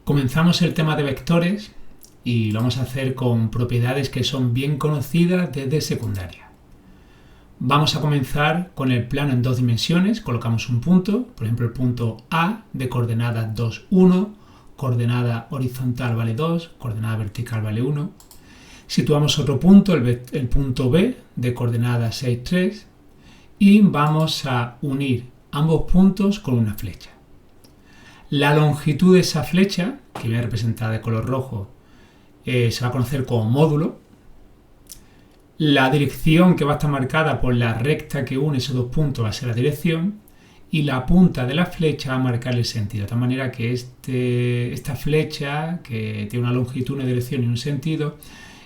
Comenzamos el tema de vectores y lo vamos a hacer con propiedades que son bien conocidas desde secundaria. Vamos a comenzar con el plano en dos dimensiones, colocamos un punto, por ejemplo el punto A de coordenadas 2, 1, coordenada horizontal vale 2, coordenada vertical vale 1. Situamos otro punto, el punto B de coordenadas 6, 3 y vamos a unir ambos puntos con una flecha. La longitud de esa flecha, que viene representada de color rojo, se va a conocer como módulo. La dirección que va a estar marcada por la recta que une esos dos puntos va a ser la dirección y la punta de la flecha va a marcar el sentido, de tal manera que esta flecha, que tiene una longitud, una dirección y un sentido,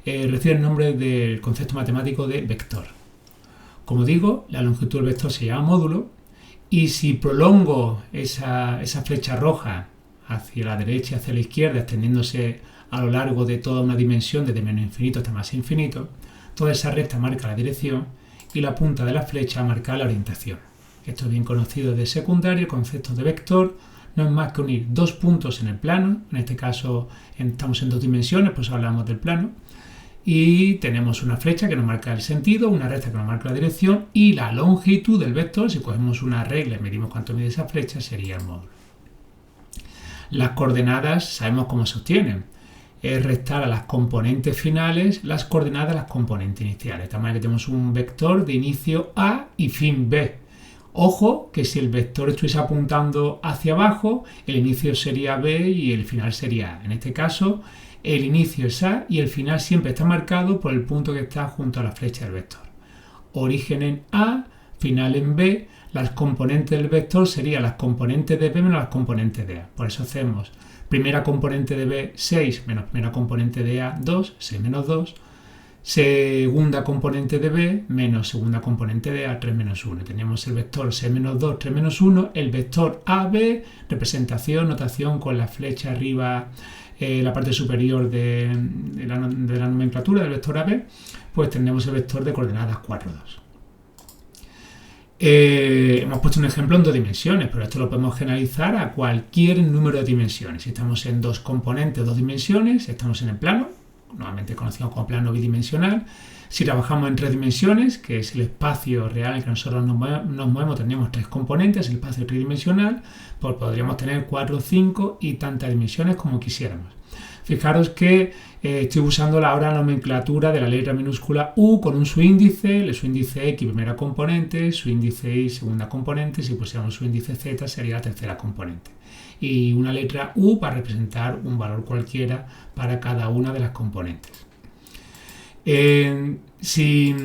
recibe el nombre del concepto matemático de vector. Como digo, la longitud del vector se llama módulo y si prolongo esa flecha roja hacia la derecha y hacia la izquierda, extendiéndose a lo largo de toda una dimensión desde menos infinito hasta más infinito, toda esa recta marca la dirección y la punta de la flecha marca la orientación. Esto es bien conocido de secundaria, el concepto de vector no es más que unir dos puntos en el plano, en este caso estamos en dos dimensiones, pues hablamos del plano, y tenemos una flecha que nos marca el sentido, una recta que nos marca la dirección y la longitud del vector, si cogemos una regla y medimos cuánto mide esa flecha, sería el módulo. Las coordenadas sabemos cómo se obtienen. Es restar a las componentes finales las coordenadas a las componentes iniciales. De tal manera que tenemos un vector de inicio A y fin B. Ojo que si el vector estuviese apuntando hacia abajo, el inicio sería B y el final sería A. En este caso, el inicio es A y el final siempre está marcado por el punto que está junto a la flecha del vector. Origen en A, final en B. Las componentes del vector serían las componentes de B menos las componentes de A. Por eso hacemos primera componente de B, 6, menos primera componente de A, 2, 6 menos 2. Segunda componente de B, menos segunda componente de A, 3 menos 1. Tenemos el vector 6 menos 2, 3 menos 1. El vector AB, representación, notación con la flecha arriba, la parte superior de la nomenclatura del vector AB, pues tenemos el vector de coordenadas 4, 2. Hemos puesto un ejemplo en dos dimensiones, pero esto lo podemos generalizar a cualquier número de dimensiones. Si estamos en dos componentes, dos dimensiones, estamos en el plano, normalmente conocido como plano bidimensional. Si trabajamos en tres dimensiones, que es el espacio real en el que nosotros nos movemos, tendríamos tres componentes, el espacio tridimensional, pues podríamos tener 4, 5 y tantas dimensiones como quisiéramos. Fijaros que estoy usando ahora la nomenclatura de la letra minúscula U con un subíndice, el subíndice X primera componente, subíndice Y segunda componente, si pusiéramos subíndice Z sería la tercera componente. Y una letra U para representar un valor cualquiera para cada una de las componentes. Si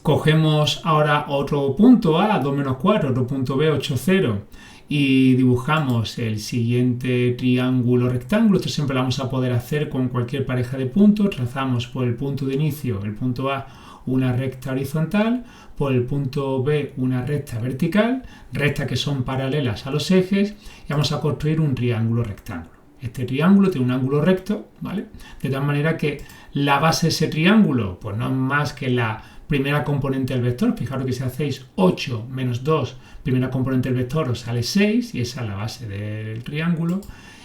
cogemos ahora otro punto A, 2 menos 4, otro punto B, 8, 0, y dibujamos el siguiente triángulo rectángulo, esto siempre lo vamos a poder hacer con cualquier pareja de puntos. Trazamos por el punto de inicio, el punto A, una recta horizontal, por el punto B una recta vertical, rectas que son paralelas a los ejes, y vamos a construir un triángulo rectángulo. Este triángulo tiene un ángulo recto, ¿vale? De tal manera que la base de ese triángulo pues no es más que la primera componente del vector. Fijaros que si hacéis 8 menos 2, primera componente del vector, os sale 6 y esa es la base del triángulo.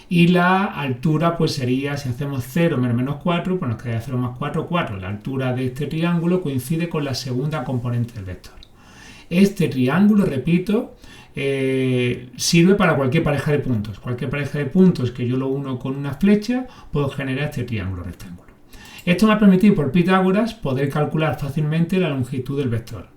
Y la altura pues sería, si hacemos 0 menos 4, pues nos quedaría 0 más 4, 4. La altura de este triángulo coincide con la segunda componente del vector. Este triángulo, repito, sirve para cualquier pareja de puntos. Cualquier pareja de puntos que yo lo uno con una flecha, puedo generar este triángulo rectángulo. Esto me ha permitido por Pitágoras poder calcular fácilmente la longitud del vector.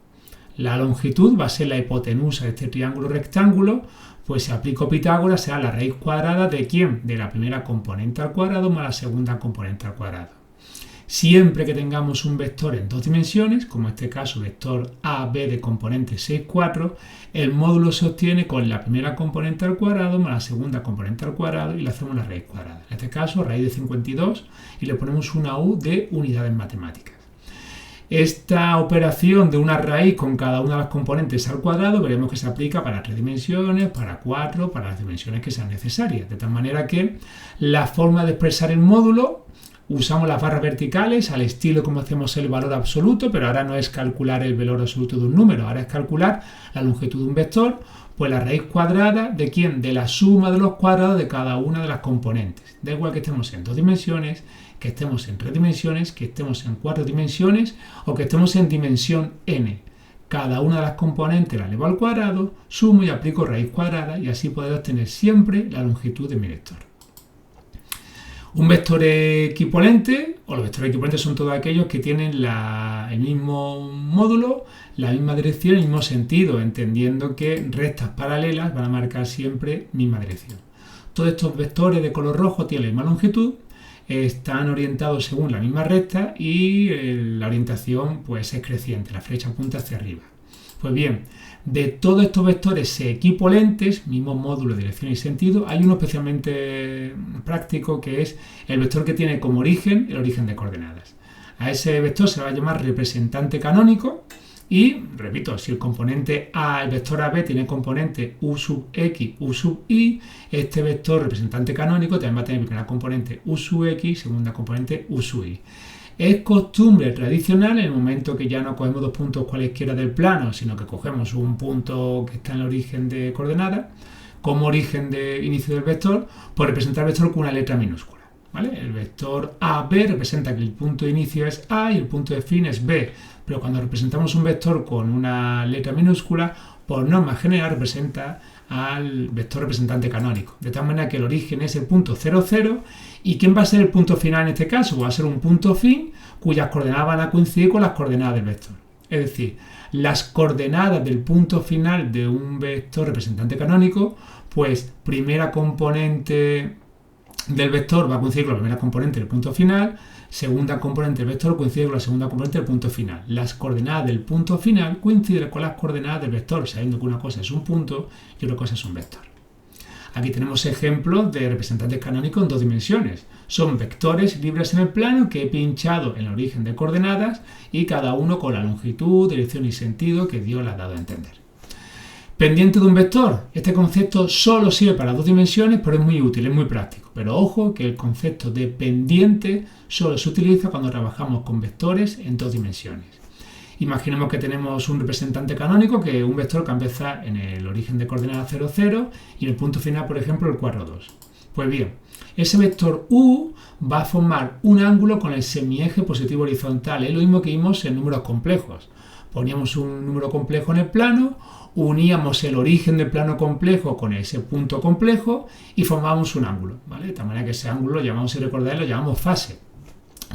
La longitud va a ser la hipotenusa de este triángulo rectángulo, pues si aplico Pitágoras será la raíz cuadrada de ¿quién? De la primera componente al cuadrado más la segunda componente al cuadrado. Siempre que tengamos un vector en dos dimensiones, como en este caso vector AB de componente 6, 4, el módulo se obtiene con la primera componente al cuadrado más la segunda componente al cuadrado y le hacemos la raíz cuadrada. En este caso raíz de 52 y le ponemos una U de unidades matemáticas. Esta operación de una raíz con cada una de las componentes al cuadrado veremos que se aplica para 3 dimensiones, para 4, para las dimensiones que sean necesarias. De tal manera que la forma de expresar el módulo, usamos las barras verticales al estilo como hacemos el valor absoluto, pero ahora no es calcular el valor absoluto de un número, ahora es calcular la longitud de un vector Pues la raíz cuadrada ¿de quién? De la suma de los cuadrados de cada una de las componentes. Da igual que estemos en 2 dimensiones, que estemos en 3 dimensiones, que estemos en 4 dimensiones o que estemos en dimensión n. Cada una de las componentes la elevo al cuadrado, sumo y aplico raíz cuadrada y así poder obtener siempre la longitud de mi vector. Un vector equivalente, o los vectores equivalentes son todos aquellos que tienen el mismo módulo, la misma dirección, el mismo sentido, entendiendo que rectas paralelas van a marcar siempre misma dirección. Todos estos vectores de color rojo tienen la misma longitud, están orientados según la misma recta y la orientación pues es creciente, la flecha apunta hacia arriba. Pues bien, de todos estos vectores equivalentes, mismo módulo, dirección y sentido, hay uno especialmente práctico que es el vector que tiene como origen el origen de coordenadas. A ese vector se le va a llamar representante canónico y, repito, si el componente A, el vector AB, tiene componente U sub X, U sub Y, este vector representante canónico también va a tener primera componente U sub X, segunda componente U sub Y. Es costumbre tradicional, en el momento que ya no cogemos dos puntos cualesquiera del plano, sino que cogemos un punto que está en el origen de coordenada, como origen de inicio del vector, pues representar el vector con una letra minúscula. ¿Vale? El vector AB representa que el punto de inicio es A y el punto de fin es B, pero cuando representamos un vector con una letra minúscula, por norma general representa al vector representante canónico, de tal manera que el origen es el punto 0, 0, y ¿quién va a ser el punto final en este caso? Va a ser un punto fin cuyas coordenadas van a coincidir con las coordenadas del vector. Es decir, las coordenadas del punto final de un vector representante canónico, pues primera componente del vector va a coincidir con la primera componente del punto final, segunda componente del vector coincide con la segunda componente del punto final. Las coordenadas del punto final coinciden con las coordenadas del vector, sabiendo que una cosa es un punto y otra cosa es un vector. Aquí tenemos ejemplos de representantes canónicos en 2 dimensiones. Son vectores libres en el plano que he pinchado en el origen de coordenadas y cada uno con la longitud, dirección y sentido que Dios le ha dado a entender. Pendiente de un vector. Este concepto solo sirve para 2 dimensiones, pero es muy útil, es muy práctico. Pero ojo que el concepto de pendiente solo se utiliza cuando trabajamos con vectores en 2 dimensiones. Imaginemos que tenemos un representante canónico, que es un vector que empieza en el origen de coordenadas 0, 0 y en el punto final, por ejemplo, el 4, 2. Pues bien, ese vector U va a formar un ángulo con el semieje positivo horizontal. Es lo mismo que vimos en números complejos. Poníamos un número complejo en el plano, uníamos el origen del plano complejo con ese punto complejo y formábamos un ángulo, ¿vale? De tal manera que ese ángulo lo llamamos, si recordáis, lo llamamos fase,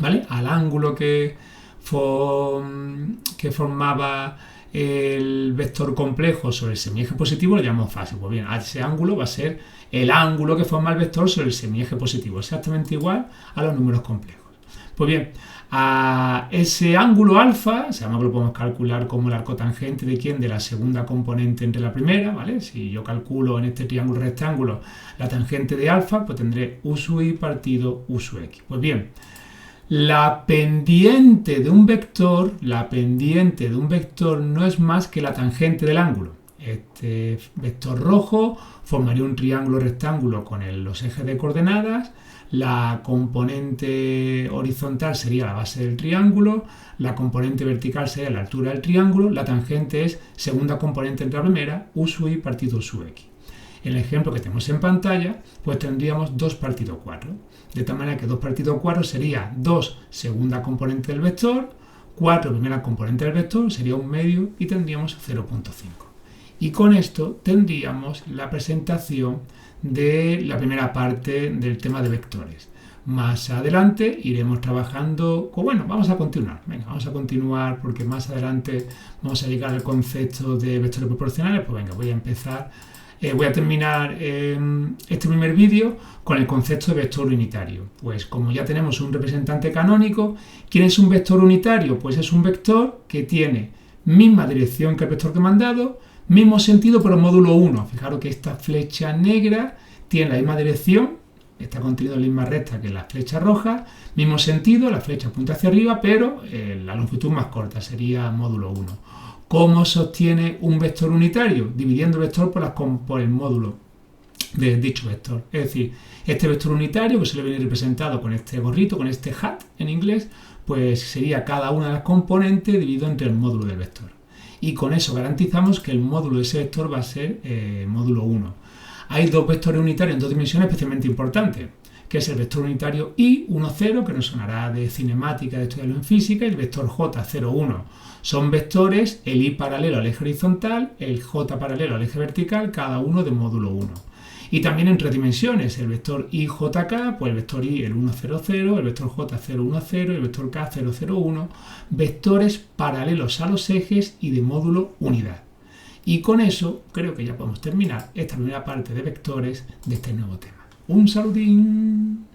¿vale? Al ángulo que formaba el vector complejo sobre el semieje positivo lo llamamos fase. Pues bien, ese ángulo va a ser el ángulo que forma el vector sobre el semieje positivo, exactamente igual a los números complejos. Pues bien, a ese ángulo alfa, se llama que lo podemos calcular como el arco tangente de quién, de la segunda componente entre la primera, ¿vale? Si yo calculo en este triángulo rectángulo la tangente de alfa, pues tendré U sub I partido U sub X. Pues bien, la pendiente de un vector no es más que la tangente del ángulo. Este vector rojo formaría un triángulo rectángulo con los ejes de coordenadas. La componente horizontal sería la base del triángulo, la componente vertical sería la altura del triángulo, la tangente es segunda componente entre la primera, U sub I partido U sub X. En el ejemplo que tenemos en pantalla, pues tendríamos 2 partido 4. De tal manera que 2 partido 4 sería 2 segunda componente del vector, 4 primera componente del vector, sería un medio y tendríamos 0.5. Y con esto tendríamos la presentación de la primera parte del tema de vectores. Más adelante iremos trabajando vamos a continuar porque más adelante vamos a llegar al concepto de vectores proporcionales. Pues venga, voy a terminar este primer vídeo con el concepto de vector unitario. Pues como ya tenemos un representante canónico, ¿quién es un vector unitario? Pues es un vector que tiene misma dirección que el vector que me han dado, mismo sentido pero módulo 1. Fijaros que esta flecha negra tiene la misma dirección, está contenido en la misma recta que la flecha roja, mismo sentido, la flecha apunta hacia arriba, pero la longitud más corta sería módulo 1. ¿Cómo se obtiene un vector unitario? Dividiendo el vector por el módulo de dicho vector. Es decir, este vector unitario, que se le viene representado con este gorrito, con este hat en inglés, pues sería cada una de las componentes dividido entre el módulo del vector. y con eso garantizamos que el módulo de ese vector va a ser módulo 1. Hay dos vectores unitarios en dos dimensiones especialmente importantes, que es el vector unitario I10, que nos sonará de cinemática, de estudiarlo en física, y el vector J01. Son vectores, el I paralelo al eje horizontal, el J paralelo al eje vertical, cada uno de módulo 1. Y también en tres dimensiones, el vector IJK, pues el vector I, el 100, el vector J 010 y el vector K 001, vectores paralelos a los ejes y de módulo unidad. Y con eso creo que ya podemos terminar esta primera parte de vectores de este nuevo tema. Un saludín.